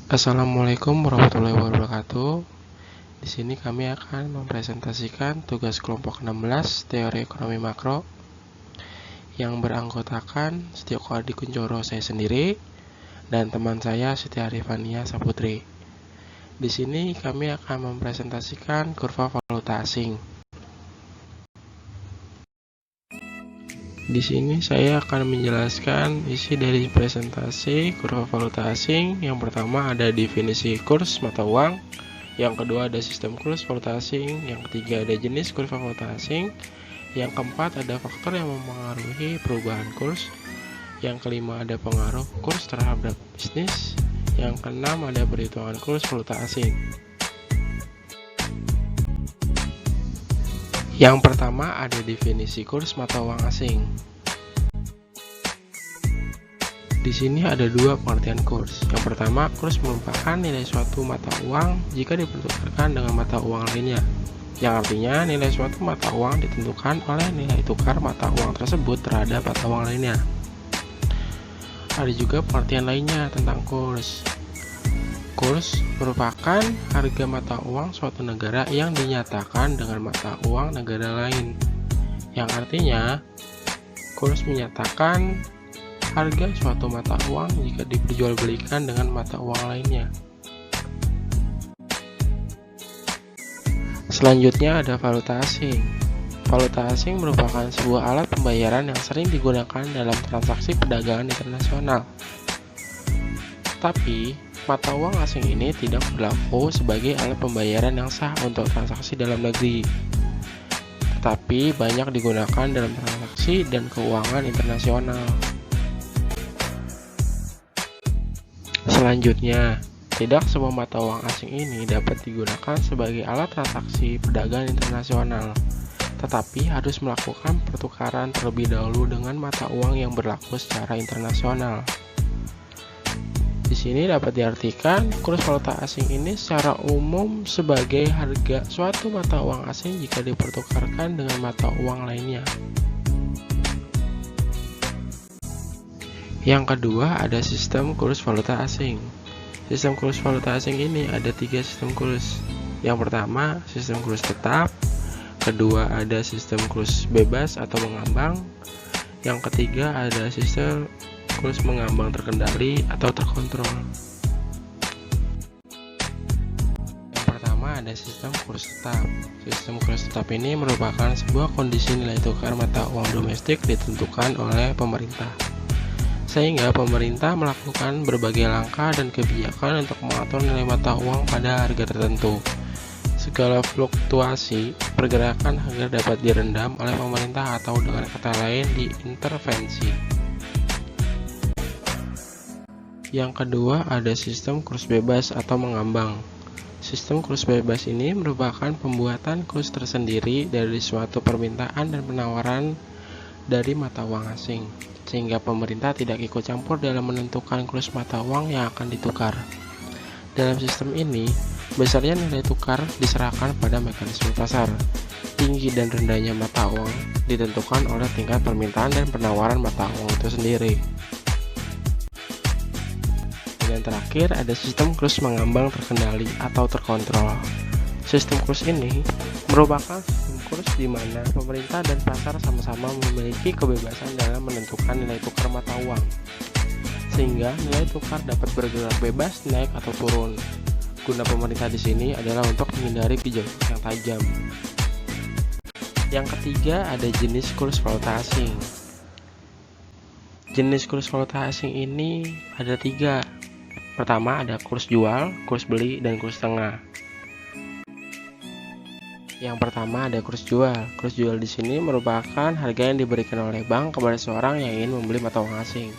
Assalamualaikum warahmatullahi wabarakatuh. Di sini kami akan mempresentasikan tugas kelompok 16 Teori Ekonomi Makro yang beranggotakan Setioko Adi Kunchoro saya sendiri dan teman saya Siti Arifania Saputri. Di sini kami akan mempresentasikan kurva valuta asing. Di sini saya akan menjelaskan isi dari presentasi kurva valuta asing. Yang pertama ada definisi kurs mata uang, yang kedua ada sistem kurs valuta asing, yang ketiga ada jenis kurva valuta asing, yang keempat ada faktor yang mempengaruhi perubahan kurs, yang kelima ada pengaruh kurs terhadap bisnis, yang keenam ada perhitungan kurs valuta asing. Yang pertama ada definisi kurs mata uang asing. Di sini ada dua pengertian kurs. Yang pertama, kurs merupakan nilai suatu mata uang jika dipertukarkan dengan mata uang lainnya. Yang artinya nilai suatu mata uang ditentukan oleh nilai tukar mata uang tersebut terhadap mata uang lainnya. Ada juga pengertian lainnya tentang kurs. Kurs merupakan harga mata uang suatu negara yang dinyatakan dengan mata uang negara lain. Yang artinya, kurs menyatakan harga suatu mata uang jika diperjualbelikan dengan mata uang lainnya. Selanjutnya ada valuta asing. Valuta asing merupakan sebuah alat pembayaran yang sering digunakan dalam transaksi perdagangan internasional. Tapi, mata uang asing ini tidak berlaku sebagai alat pembayaran yang sah untuk transaksi dalam negeri, tetapi banyak digunakan dalam transaksi dan keuangan internasional. Selanjutnya, tidak semua mata uang asing ini dapat digunakan sebagai alat transaksi perdagangan internasional, tetapi harus melakukan pertukaran terlebih dahulu dengan mata uang yang berlaku secara internasional. Di sini dapat diartikan kurs valuta asing ini secara umum sebagai harga suatu mata uang asing jika dipertukarkan dengan mata uang lainnya. Yang kedua ada sistem kurs valuta asing. Sistem kurs valuta asing ini ada tiga sistem kurs. Yang pertama sistem kurs tetap, kedua ada sistem kurs bebas atau mengambang, yang ketiga ada sistem kurs mengambang terkendali atau terkontrol. Yang pertama ada sistem kurs tetap. Sistem kurs tetap ini merupakan sebuah kondisi nilai tukar mata uang domestik ditentukan oleh pemerintah, sehingga pemerintah melakukan berbagai langkah dan kebijakan untuk mengatur nilai mata uang pada harga tertentu. Segala fluktuasi pergerakan harga dapat direndam oleh pemerintah atau dengan kata lain diintervensi. Yang kedua ada sistem kurs bebas atau mengambang. Sistem kurs bebas ini merupakan pembuatan kurs tersendiri dari suatu permintaan dan penawaran dari mata uang asing, sehingga pemerintah tidak ikut campur dalam menentukan kurs mata uang yang akan ditukar. Dalam sistem ini, besarnya nilai tukar diserahkan pada mekanisme pasar. Tinggi dan rendahnya mata uang ditentukan oleh tingkat permintaan dan penawaran mata uang itu sendiri. Dan terakhir ada sistem kurs mengambang terkendali atau terkontrol. Sistem kurs ini merupakan sistem kurs di mana pemerintah dan pasar sama-sama memiliki kebebasan dalam menentukan nilai tukar mata uang, sehingga nilai tukar dapat bergerak bebas naik atau turun. Guna pemerintah di sini adalah untuk menghindari gejolak yang tajam. Yang ketiga ada jenis kurs valuta asing. Jenis kurs valuta asing ini ada tiga. Pertama ada kurs jual, kurs beli, dan kurs tengah. Yang pertama ada kurs jual. Kurs jual di sini merupakan harga yang diberikan oleh bank kepada seorang yang ingin membeli mata uang asing.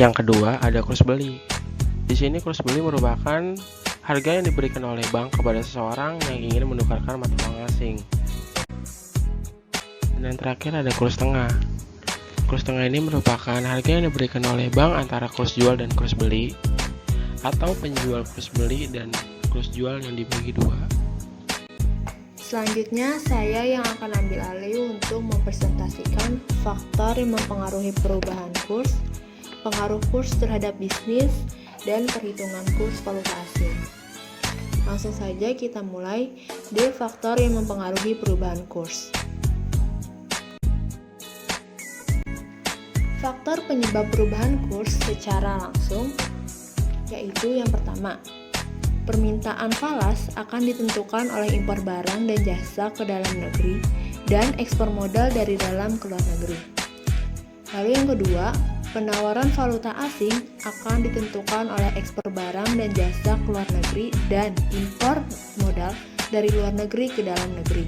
Yang kedua ada kurs beli. Di sini kurs beli merupakan harga yang diberikan oleh bank kepada seseorang yang ingin menukarkan mata uang asing. Dan yang terakhir ada kurs tengah. Kurs tengah ini merupakan harga yang diberikan oleh bank antara kurs jual dan kurs beli, atau penjual kurs beli dan kurs jual yang dibagi dua. Selanjutnya, saya yang akan ambil alih untuk mempresentasikan faktor yang mempengaruhi perubahan kurs, pengaruh kurs terhadap bisnis, dan perhitungan kurs valuta asing. Langsung saja kita mulai dari faktor yang mempengaruhi perubahan kurs. Faktor penyebab perubahan kurs secara langsung yaitu yang pertama, permintaan falas akan ditentukan oleh impor barang dan jasa ke dalam negeri dan ekspor modal dari dalam ke luar negeri. Lalu yang kedua, penawaran valuta asing akan ditentukan oleh ekspor barang dan jasa ke luar negeri dan impor modal dari luar negeri ke dalam negeri.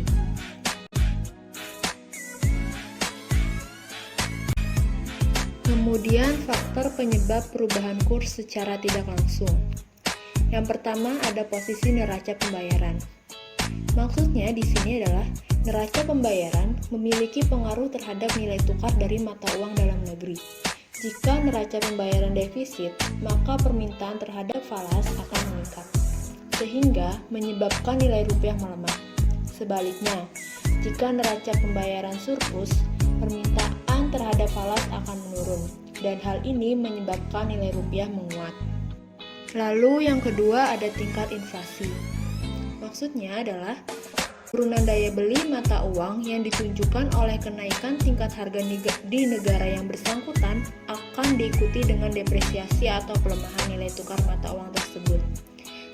Kemudian faktor penyebab perubahan kurs secara tidak langsung. Yang pertama ada posisi neraca pembayaran. Maksudnya di sini adalah neraca pembayaran memiliki pengaruh terhadap nilai tukar dari mata uang dalam negeri. Jika neraca pembayaran defisit, maka permintaan terhadap falas akan meningkat, sehingga menyebabkan nilai rupiah melemah. Sebaliknya, jika neraca pembayaran surplus, permintaan terhadap falas akan menurun, dan hal ini menyebabkan nilai rupiah menguat. Lalu yang kedua ada tingkat inflasi. Maksudnya adalah penurunan daya beli mata uang yang ditunjukkan oleh kenaikan tingkat harga di negara yang bersangkutan akan diikuti dengan depresiasi atau pelemahan nilai tukar mata uang tersebut.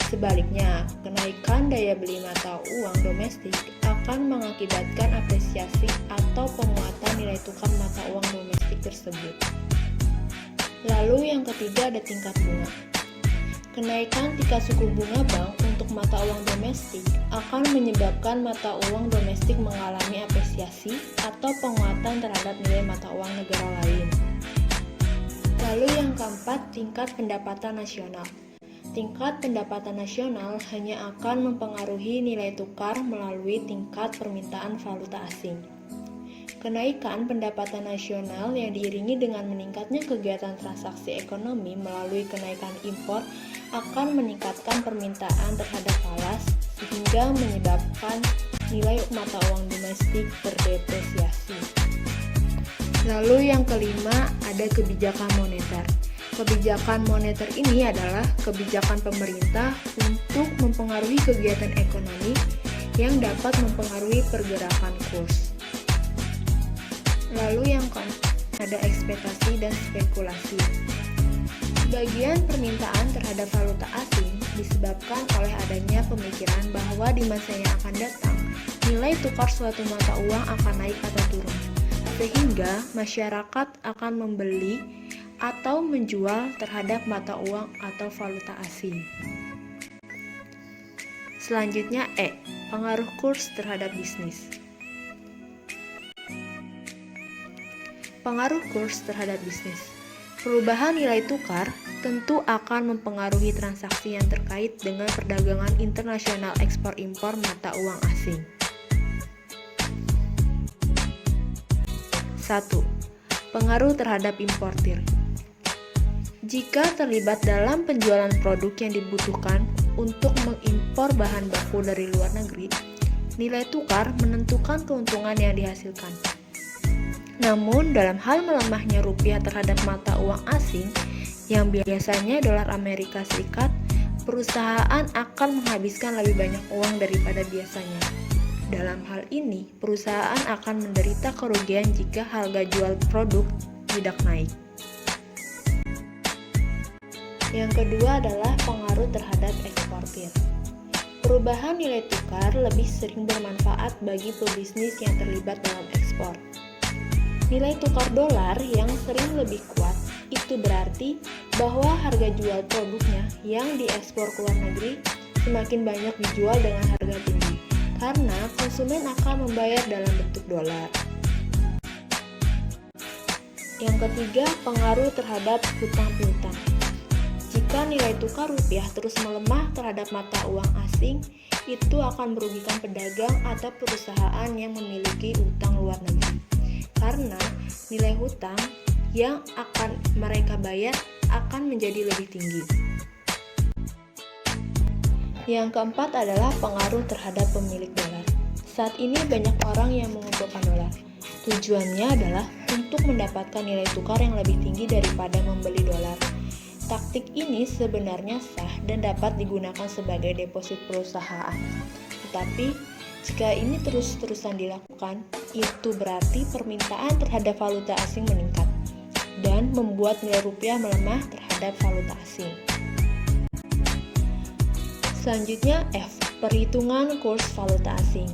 Sebaliknya, kenaikan daya beli mata uang domestik akan mengakibatkan apresiasi atau penguatan nilai tukar mata uang domestik tersebut. Lalu yang ketiga ada tingkat bunga. Kenaikan tingkat suku bunga bank untuk mata uang domestik akan menyebabkan mata uang domestik mengalami apresiasi atau penguatan terhadap nilai mata uang negara lain. Lalu yang keempat, tingkat pendapatan nasional. Tingkat pendapatan nasional hanya akan mempengaruhi nilai tukar melalui tingkat permintaan valuta asing. Kenaikan pendapatan nasional yang diiringi dengan meningkatnya kegiatan transaksi ekonomi melalui kenaikan impor akan meningkatkan permintaan terhadap falas sehingga menyebabkan nilai mata uang domestik terdepresiasi. Lalu yang kelima ada kebijakan moneter. Kebijakan moneter ini adalah kebijakan pemerintah untuk mempengaruhi kegiatan ekonomi yang dapat mempengaruhi pergerakan kurs. Lalu yang keempat ada ekspektasi dan spekulasi. Sebagian permintaan terhadap valuta asing disebabkan oleh adanya pemikiran bahwa di masa yang akan datang, nilai tukar suatu mata uang akan naik atau turun, sehingga masyarakat akan membeli atau menjual terhadap mata uang atau valuta asing. Selanjutnya pengaruh kurs terhadap bisnis. Pengaruh kurs terhadap bisnis. Perubahan nilai tukar tentu akan mempengaruhi transaksi yang terkait dengan perdagangan internasional ekspor-impor mata uang asing. 1. Pengaruh terhadap importir. Jika terlibat dalam penjualan produk yang dibutuhkan untuk mengimpor bahan baku dari luar negeri, nilai tukar menentukan keuntungan yang dihasilkan. Namun, dalam hal melemahnya rupiah terhadap mata uang asing, yang biasanya dolar Amerika Serikat, perusahaan akan menghabiskan lebih banyak uang daripada biasanya. Dalam hal ini, perusahaan akan menderita kerugian jika harga jual produk tidak naik. Yang kedua adalah pengaruh terhadap eksportir. Perubahan nilai tukar lebih sering bermanfaat bagi pebisnis yang terlibat dalam ekspor. Nilai tukar dolar yang sering lebih kuat, itu berarti bahwa harga jual produknya yang diekspor ke luar negeri semakin banyak dijual dengan harga tinggi, karena konsumen akan membayar dalam bentuk dolar. Yang ketiga, pengaruh terhadap hutang piutang. Jika nilai tukar rupiah terus melemah terhadap mata uang asing, itu akan merugikan pedagang atau perusahaan yang memiliki utang luar negeri. Karena nilai hutang yang akan mereka bayar akan menjadi lebih tinggi. Yang keempat adalah pengaruh terhadap pemilik dolar. Saat ini banyak orang yang mengumpulkan dolar. Tujuannya adalah untuk mendapatkan nilai tukar yang lebih tinggi daripada membeli dolar. Taktik ini sebenarnya sah dan dapat digunakan sebagai deposit perusahaan. Tetapi, jika ini terus-terusan dilakukan, itu berarti permintaan terhadap valuta asing meningkat dan membuat nilai rupiah melemah terhadap valuta asing. Selanjutnya F. Perhitungan kurs valuta asing.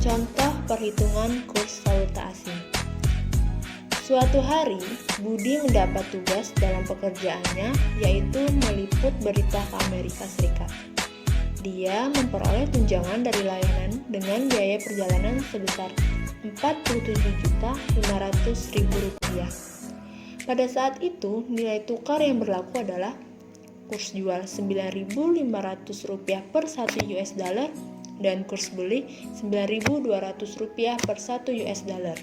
Contoh perhitungan kurs valuta asing. Suatu hari, Budi mendapat tugas dalam pekerjaannya, yaitu meliput berita ke Amerika Serikat. Dia memperoleh tunjangan dari layanan dengan biaya perjalanan sebesar Rp47.500.000. Pada saat itu, nilai tukar yang berlaku adalah kurs jual Rp9.500 per 1 US dollar dan kurs beli Rp9.200 per 1 US dollar.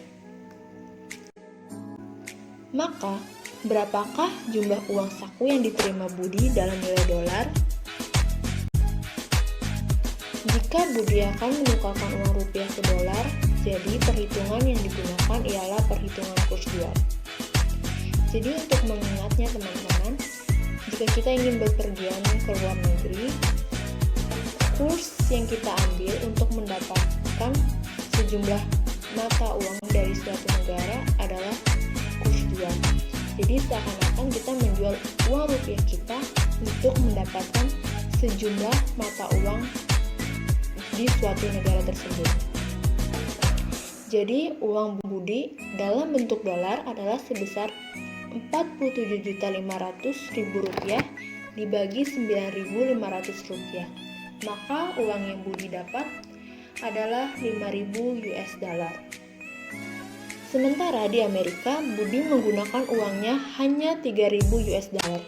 Maka, berapakah jumlah uang saku yang diterima Budi dalam nilai dolar? Jika Budi akan menukarkan uang rupiah ke dolar, jadi perhitungan yang digunakan ialah perhitungan kurs jual. Jadi untuk mengingatnya teman-teman, jika kita ingin bepergian ke luar negeri, kurs yang kita ambil untuk mendapatkan sejumlah mata uang dari suatu negara adalah kurs jual. Jadi seakan-akan kita menjual uang rupiah kita untuk mendapatkan sejumlah mata uang di suatu negara tersebut. Jadi uang Budi dalam bentuk dolar adalah sebesar Rp47.500.000 dibagi Rp9.500. Maka uang yang Budi dapat adalah 5.000 US dollar. Sementara di Amerika, Budi menggunakan uangnya hanya 3.000 US dollar.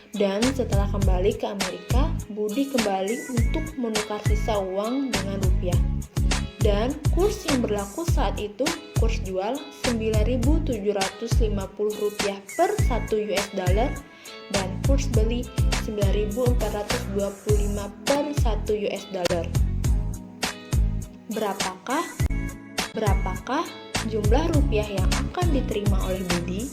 Dan setelah kembali ke Amerika, Budi kembali untuk menukar sisa uang dengan rupiah. Dan kurs yang berlaku saat itu, kurs jual Rp9.750 per 1 US dollar dan kurs beli Rp9.425 per 1 US dollar. Berapakah jumlah rupiah yang akan diterima oleh Budi?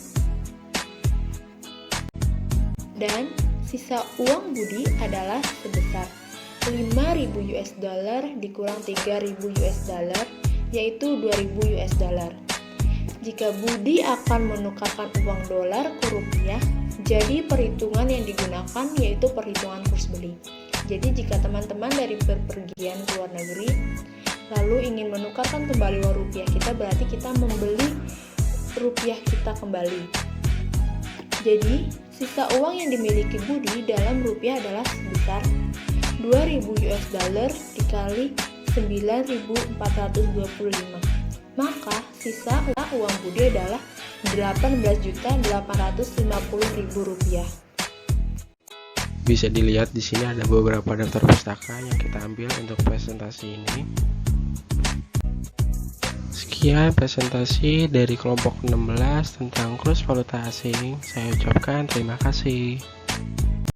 Dan sisa uang Budi adalah sebesar 5.000 US dollar dikurang 3.000 US dollar, yaitu 2.000 US dollar. Jika Budi akan menukarkan uang dolar ke rupiah, jadi perhitungan yang digunakan yaitu perhitungan kurs beli. Jadi jika teman-teman dari bepergian ke luar negeri lalu ingin menukarkan kembali uang rupiah kita, berarti kita membeli rupiah kita kembali. Jadi sisa uang yang dimiliki Budi dalam rupiah adalah sebesar 2.000 US dollar dikali 9.425. Maka sisa uang Budi adalah Rp18.850.000. Bisa dilihat di sini ada beberapa daftar pustaka yang kita ambil untuk presentasi ini. Sekian presentasi dari kelompok 16 tentang kurs valuta asing. Saya ucapkan terima kasih.